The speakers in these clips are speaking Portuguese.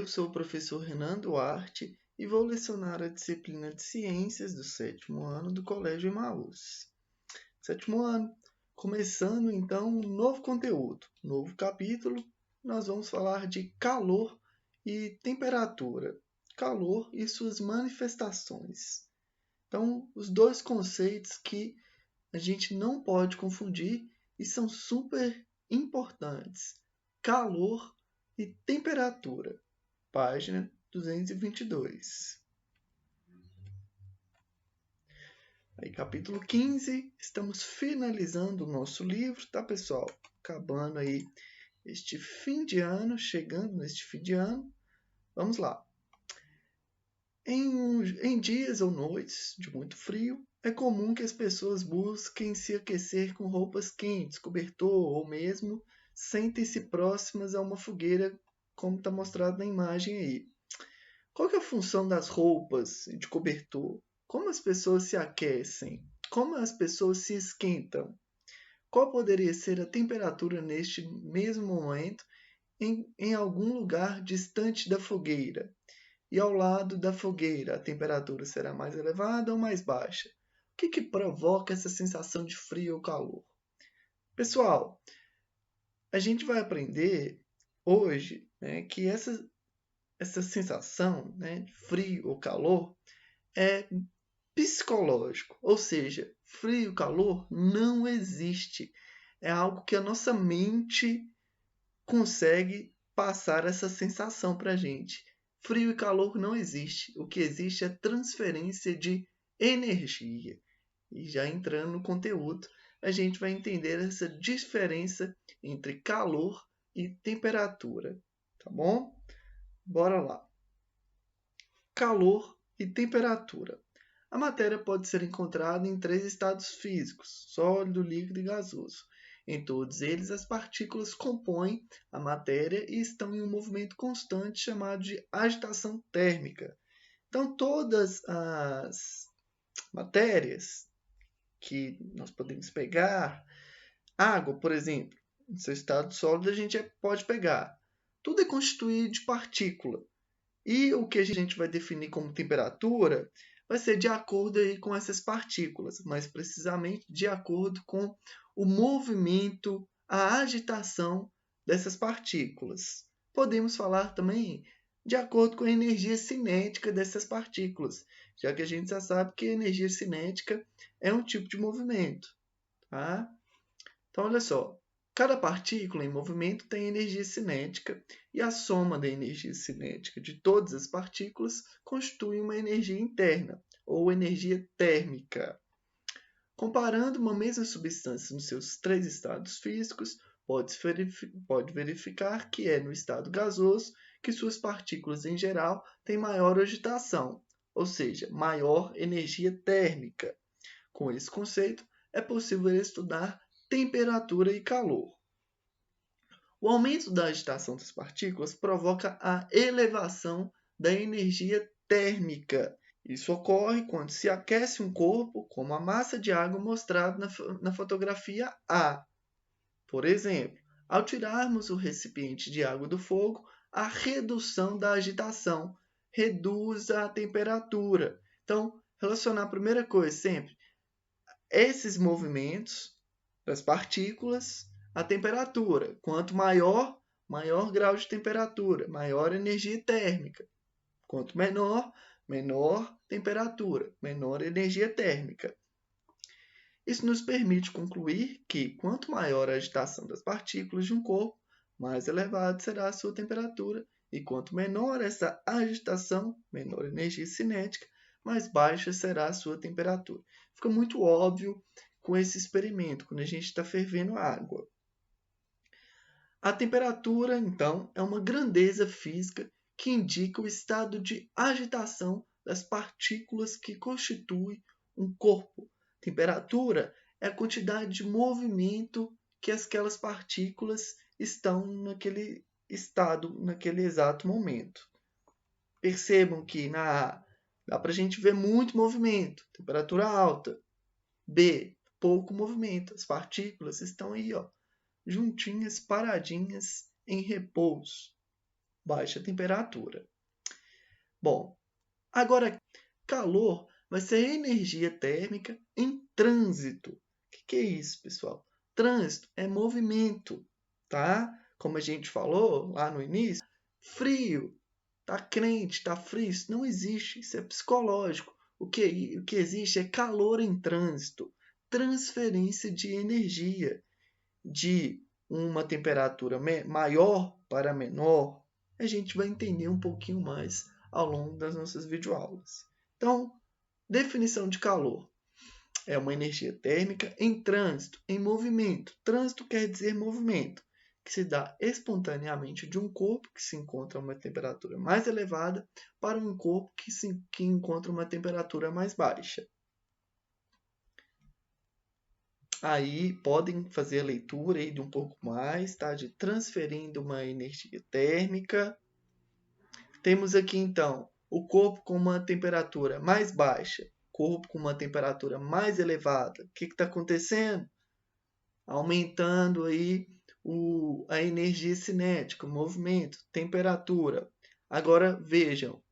Eu sou o professor Renan Duarte e vou lecionar a disciplina de Ciências do 7º ano do Colégio Emaús. 7º ano, começando então um novo conteúdo, novo capítulo. Nós vamos falar de calor e temperatura, calor e suas manifestações. Então, os dois conceitos que a gente não pode confundir e são super importantes: calor e temperatura. Página 222. Aí, capítulo 15, estamos finalizando o nosso livro, tá, pessoal? Acabando aí este fim de ano, chegando neste fim de ano. Vamos lá. Em dias ou noites de muito frio, é comum que as pessoas busquem se aquecer com roupas quentes, cobertor ou mesmo sentem-se próximas a uma fogueira, como está mostrado na imagem aí. Qual que é a função das roupas de cobertor? Como as pessoas se aquecem? Como as pessoas se esquentam? Qual poderia ser a temperatura neste mesmo momento em algum lugar distante da fogueira? E ao lado da fogueira, a temperatura será mais elevada ou mais baixa? O que provoca essa sensação de frio ou calor? Pessoal, a gente vai aprender hoje, né, que essa sensação, né, de frio ou calor é psicológico, ou seja, frio e calor não existe. É algo que a nossa mente consegue passar essa sensação para a gente. Frio e calor não existe. O que existe é transferência de energia. E já entrando no conteúdo, a gente vai entender essa diferença entre calor e temperatura, tá bom? Bora lá. Calor e temperatura. A matéria pode ser encontrada em 3 estados físicos: sólido, líquido e gasoso. Em todos eles, as partículas compõem a matéria e estão em um movimento constante chamado de agitação térmica. Então, todas as matérias que nós podemos pegar, água, por exemplo, em seu estado sólido a gente pode pegar. Tudo é constituído de partícula. E o que a gente vai definir como temperatura vai ser de acordo aí com essas partículas, mais precisamente de acordo com o movimento, a agitação dessas partículas. Podemos falar também de acordo com a energia cinética dessas partículas, já que a gente já sabe que a energia cinética é um tipo de movimento. Tá? Então, olha só. Cada partícula em movimento tem energia cinética e a soma da energia cinética de todas as partículas constitui uma energia interna, ou energia térmica. Comparando uma mesma substância nos seus 3 estados físicos, pode verificar que é no estado gasoso que suas partículas em geral têm maior agitação, ou seja, maior energia térmica. Com esse conceito, é possível estudar temperatura e calor. O aumento da agitação das partículas provoca a elevação da energia térmica. Isso ocorre quando se aquece um corpo, como a massa de água mostrada na fotografia A. Por exemplo, ao tirarmos o recipiente de água do fogo, a redução da agitação reduz a temperatura. Então, relacionar a primeira coisa sempre esses movimentos das partículas à temperatura. Quanto maior, maior grau de temperatura, maior energia térmica. Quanto menor, menor temperatura, menor energia térmica. Isso nos permite concluir que quanto maior a agitação das partículas de um corpo, mais elevada será a sua temperatura, e quanto menor essa agitação, menor energia cinética, mais baixa será a sua temperatura. Fica muito óbvio com esse experimento, quando a gente está fervendo água. A temperatura, então, é uma grandeza física que indica o estado de agitação das partículas que constituem um corpo. Temperatura é a quantidade de movimento que aquelas partículas estão naquele estado, naquele exato momento. Percebam que na A dá para a gente ver muito movimento, temperatura alta. B, pouco movimento. As partículas estão aí, ó, juntinhas, paradinhas, em repouso. baixa temperatura. Bom, agora calor vai ser energia térmica em trânsito. O que é isso, pessoal? Trânsito é movimento, tá? Como a gente falou lá no início, frio, tá quente, tá frio, isso não existe, isso é psicológico. O que existe é calor em trânsito, transferência de energia de uma temperatura maior para menor. A gente vai entender um pouquinho mais ao longo das nossas videoaulas. Então, definição de calor. É uma energia térmica em trânsito, em movimento. Trânsito quer dizer movimento, que se dá espontaneamente de um corpo que se encontra a uma temperatura mais elevada para um corpo que encontra uma temperatura mais baixa. Aí podem fazer a leitura aí de um pouco mais, tá? De transferindo uma energia térmica. Temos aqui então o corpo com uma temperatura mais baixa, corpo com uma temperatura mais elevada. O que está acontecendo? Aumentando aí a energia cinética, o movimento, temperatura. Agora vejam,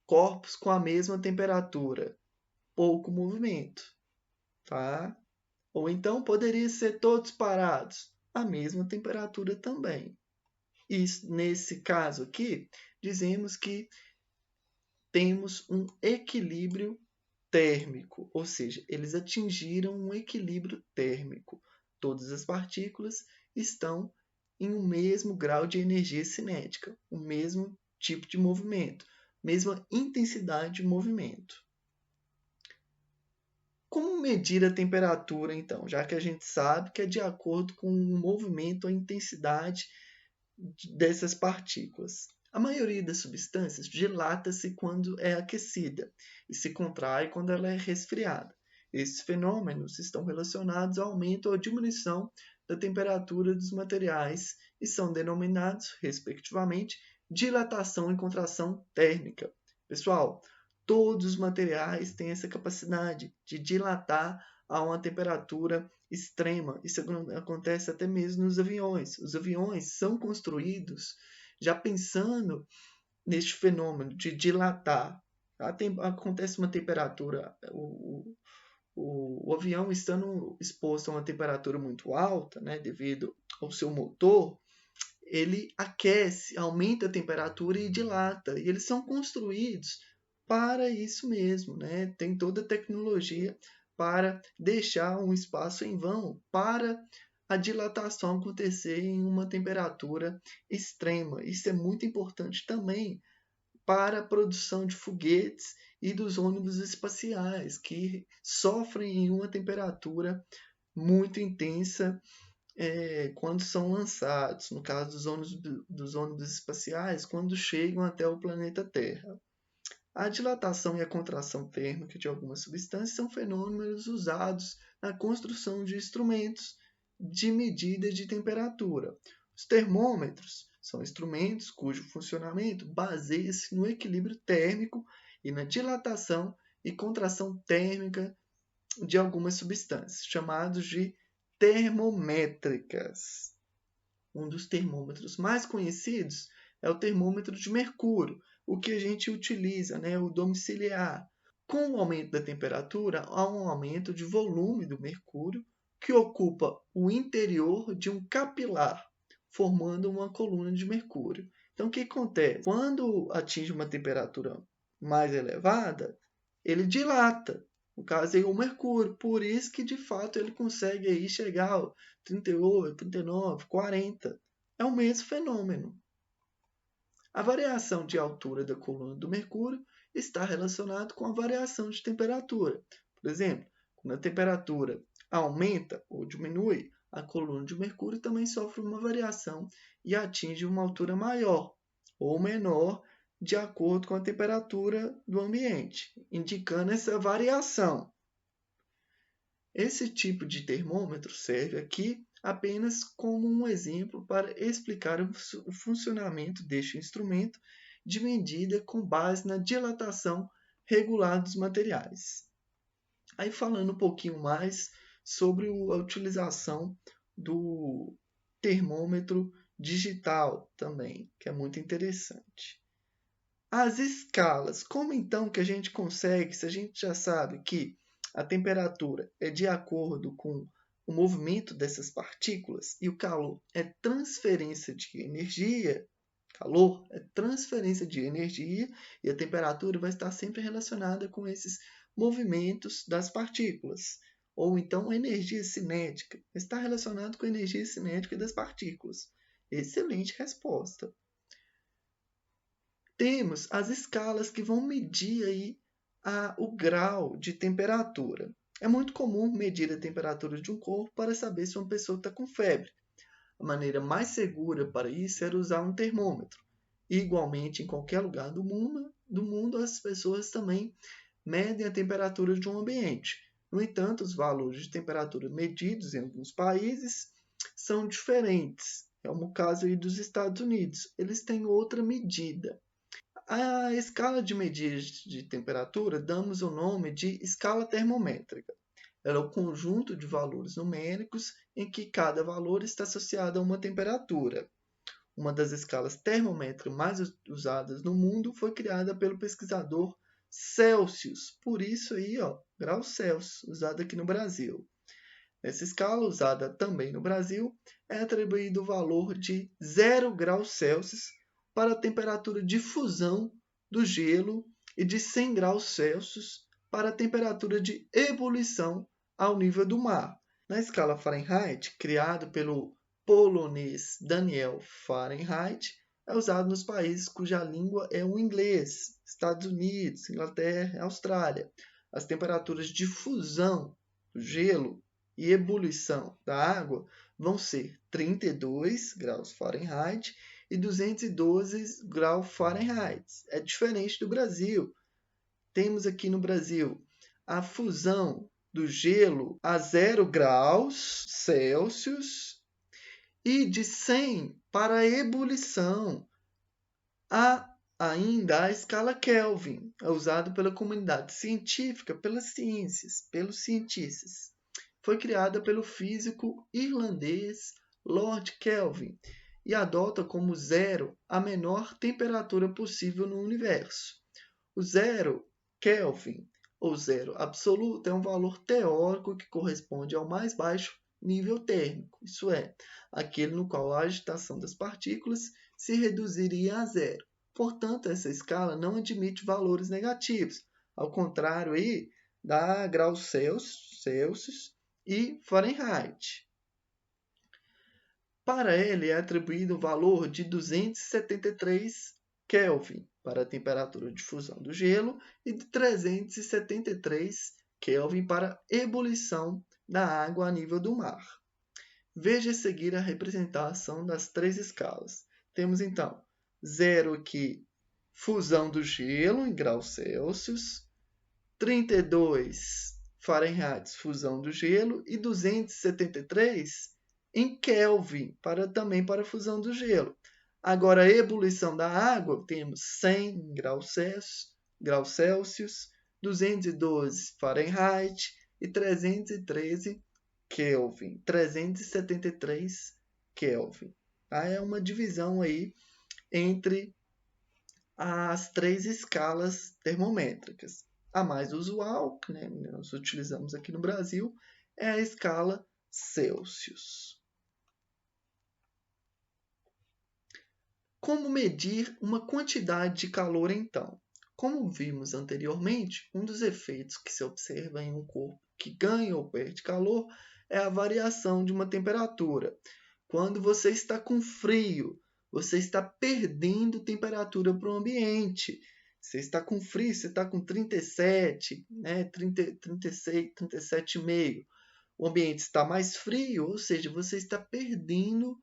corpos com a mesma temperatura, pouco movimento, tá? Ou então poderia ser todos parados, a mesma temperatura também. E nesse caso aqui, dizemos que temos um equilíbrio térmico, ou seja, eles atingiram um equilíbrio térmico. Todas as partículas estão em um mesmo grau de energia cinética, o mesmo tipo de movimento, mesma intensidade de movimento. Como medir a temperatura, então? Já que a gente sabe que é de acordo com o movimento, a intensidade dessas partículas. A maioria das substâncias dilata-se quando é aquecida e se contrai quando ela é resfriada. Esses fenômenos estão relacionados ao aumento ou diminuição da temperatura dos materiais e são denominados, respectivamente, dilatação e contração térmica. Pessoal, todos os materiais têm essa capacidade de dilatar a uma temperatura extrema. Isso acontece até mesmo nos aviões. Os aviões são construídos já pensando neste fenômeno de dilatar. Acontece uma temperatura, o avião estando exposto a uma temperatura muito alta, né, devido ao seu motor, ele aquece, aumenta a temperatura e dilata. E eles são construídos para isso mesmo, né? Tem toda a tecnologia para deixar um espaço em vão para a dilatação acontecer em uma temperatura extrema. Isso é muito importante também para a produção de foguetes e dos ônibus espaciais, que sofrem em uma temperatura muito intensa quando são lançados, no caso dos ônibus espaciais, quando chegam até o planeta Terra. A dilatação e a contração térmica de algumas substâncias são fenômenos usados na construção de instrumentos de medida de temperatura. Os termômetros são instrumentos cujo funcionamento baseia-se no equilíbrio térmico e na dilatação e contração térmica de algumas substâncias, chamados de termométricas. Um dos termômetros mais conhecidos é o termômetro de mercúrio, o que a gente utiliza, né, o domiciliar. Com o aumento da temperatura, há um aumento de volume do mercúrio, que ocupa o interior de um capilar, formando uma coluna de mercúrio. Então, o que acontece? Quando atinge uma temperatura mais elevada, ele dilata. No caso aí, o mercúrio. Por isso que, de fato, ele consegue aí chegar a 38, 39, 40. É o mesmo fenômeno. A variação de altura da coluna do mercúrio está relacionada com a variação de temperatura. Por exemplo, quando a temperatura aumenta ou diminui, a coluna de mercúrio também sofre uma variação e atinge uma altura maior ou menor de acordo com a temperatura do ambiente, indicando essa variação. Esse tipo de termômetro serve aqui apenas como um exemplo para explicar o funcionamento deste instrumento de medida com base na dilatação regular dos materiais. Aí falando um pouquinho mais sobre a utilização do termômetro digital também, que é muito interessante. As escalas, como então que a gente consegue, se a gente já sabe que a temperatura é de acordo com o movimento dessas partículas e o calor é transferência de energia, calor é transferência de energia e a temperatura vai estar sempre relacionada com esses movimentos das partículas. Ou então a energia cinética está relacionada com a energia cinética das partículas. Excelente resposta. Temos as escalas que vão medir aí o grau de temperatura. É muito comum medir a temperatura de um corpo para saber se uma pessoa está com febre. A maneira mais segura para isso era usar um termômetro. Igualmente, em qualquer lugar do mundo, as pessoas também medem a temperatura de um ambiente. No entanto, os valores de temperatura medidos em alguns países são diferentes. É o caso aí dos Estados Unidos. Eles têm outra medida. A escala de medida de temperatura damos o nome de escala termométrica. Ela é o conjunto de valores numéricos em que cada valor está associado a uma temperatura. Uma das escalas termométricas mais usadas no mundo foi criada pelo pesquisador Celsius. Por isso aí, graus Celsius, usada aqui no Brasil. Nessa escala, usada também no Brasil, é atribuído o valor de 0 graus Celsius para a temperatura de fusão do gelo e de 100 graus Celsius para a temperatura de ebulição ao nível do mar. Na escala Fahrenheit, criado pelo polonês Daniel Fahrenheit, é usado nos países cuja língua é o inglês, Estados Unidos, Inglaterra e Austrália. As temperaturas de fusão do gelo e ebulição da água vão ser 32 graus Fahrenheit e 212 graus Fahrenheit. É diferente do Brasil. Temos aqui no Brasil a fusão do gelo a 0 graus Celsius e de 100 para a ebulição. Há ainda a escala Kelvin, é usada pela comunidade científica, pelas ciências, pelos cientistas. Foi criada pelo físico irlandês Lord Kelvin e adota como zero a menor temperatura possível no universo. O zero Kelvin, ou zero absoluto, é um valor teórico que corresponde ao mais baixo nível térmico, isso é, aquele no qual a agitação das partículas se reduziria a zero. Portanto, essa escala não admite valores negativos, ao contrário aí da graus Celsius e Fahrenheit. Para ele é atribuído o valor de 273 Kelvin para a temperatura de fusão do gelo e de 373 Kelvin para a ebulição da água a nível do mar. Veja a seguir a representação das três escalas. Temos então 0 aqui, fusão do gelo em graus Celsius, 32 Fahrenheit, fusão do gelo, e 273 em Kelvin, também para a fusão do gelo. Agora, a ebulição da água, temos 100 graus Celsius, 212 Fahrenheit e 313 Kelvin. 373 Kelvin. É uma divisão aí entre as três escalas termométricas. A mais usual, que nós utilizamos aqui no Brasil, é a escala Celsius. Como medir uma quantidade de calor, então? Como vimos anteriormente, um dos efeitos que se observa em um corpo que ganha ou perde calor é a variação de uma temperatura. Quando você está com frio, você está perdendo temperatura para o ambiente. Você está com frio, você está com 37, 36, 37,5. O ambiente está mais frio, ou seja, você está perdendo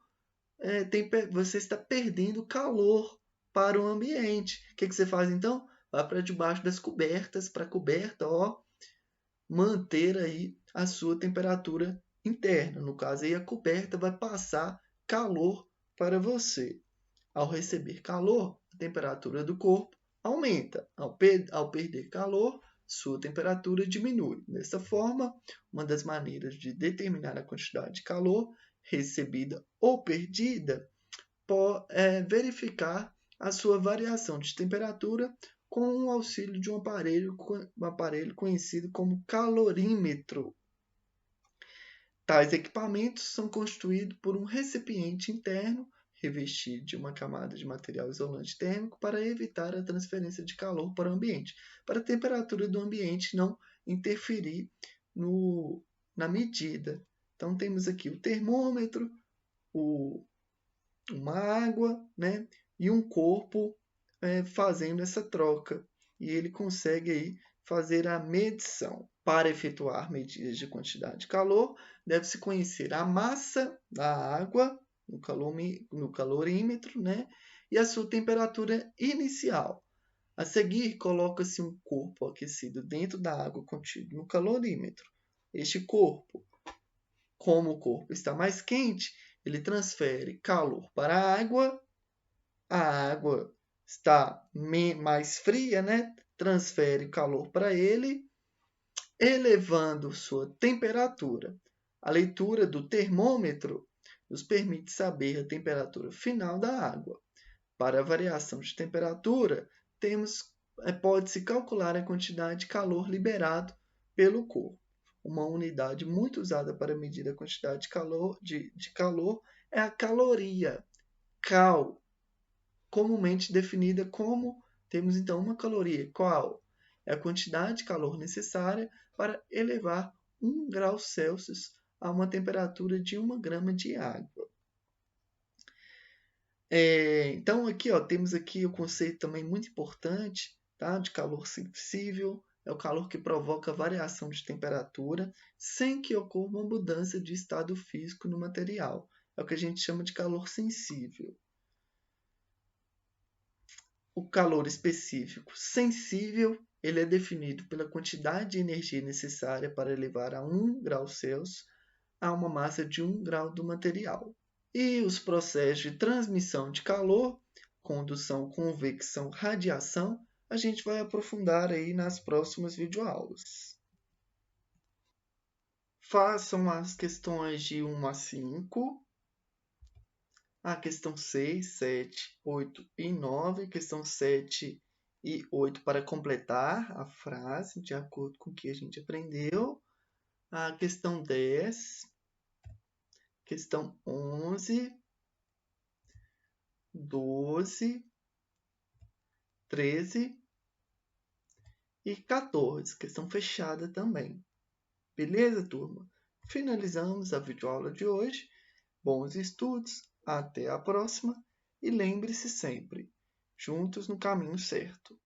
calor para o ambiente. O que você faz então? Vai para debaixo das cobertas, para a coberta manter aí a sua temperatura interna. No caso, aí a coberta vai passar calor para você. Ao receber calor, a temperatura do corpo aumenta. Ao perder calor, sua temperatura diminui. Dessa forma, uma das maneiras de determinar a quantidade de calor recebida ou perdida verificar a sua variação de temperatura com o auxílio de um aparelho conhecido como calorímetro. Tais equipamentos são constituídos por um recipiente interno revestido de uma camada de material isolante térmico para evitar a transferência de calor para o ambiente, para a temperatura do ambiente não interferir na medida. Então, temos aqui o termômetro, uma água, né, e um corpo fazendo essa troca. E ele consegue aí fazer a medição. Para efetuar medidas de quantidade de calor, deve-se conhecer a massa da água no calorímetro, né, e a sua temperatura inicial. A seguir, coloca-se um corpo aquecido dentro da água contido no calorímetro. Este corpo, como o corpo está mais quente, ele transfere calor para a água está mais fria, né? Transfere calor para ele, elevando sua temperatura. A leitura do termômetro nos permite saber a temperatura final da água. Para a variação de temperatura, pode-se calcular a quantidade de calor liberado pelo corpo. Uma unidade muito usada para medir a quantidade de calor é a caloria, cal, comumente definida como, temos então uma caloria, qual? É a quantidade de calor necessária para elevar 1 grau Celsius a uma temperatura de 1 grama de água. Então, aqui temos aqui o conceito também muito importante, tá, de calor sensível. É o calor que provoca variação de temperatura sem que ocorra uma mudança de estado físico no material. É o que a gente chama de calor sensível. O calor específico sensível, ele é definido pela quantidade de energia necessária para elevar a 1 grau Celsius a uma massa de 1 grau do material. E os processos de transmissão de calor, condução, convecção, radiação, a gente vai aprofundar aí nas próximas videoaulas. Façam as questões de 1 a 5. A questão 6, 7, 8 e 9. Questão 7 e 8 para completar a frase de acordo com o que a gente aprendeu. A questão 10. Questão 11. 12. 13 e 14, questão fechada também. Beleza, turma? Finalizamos a videoaula de hoje. Bons estudos, até a próxima e lembre-se sempre, juntos no caminho certo.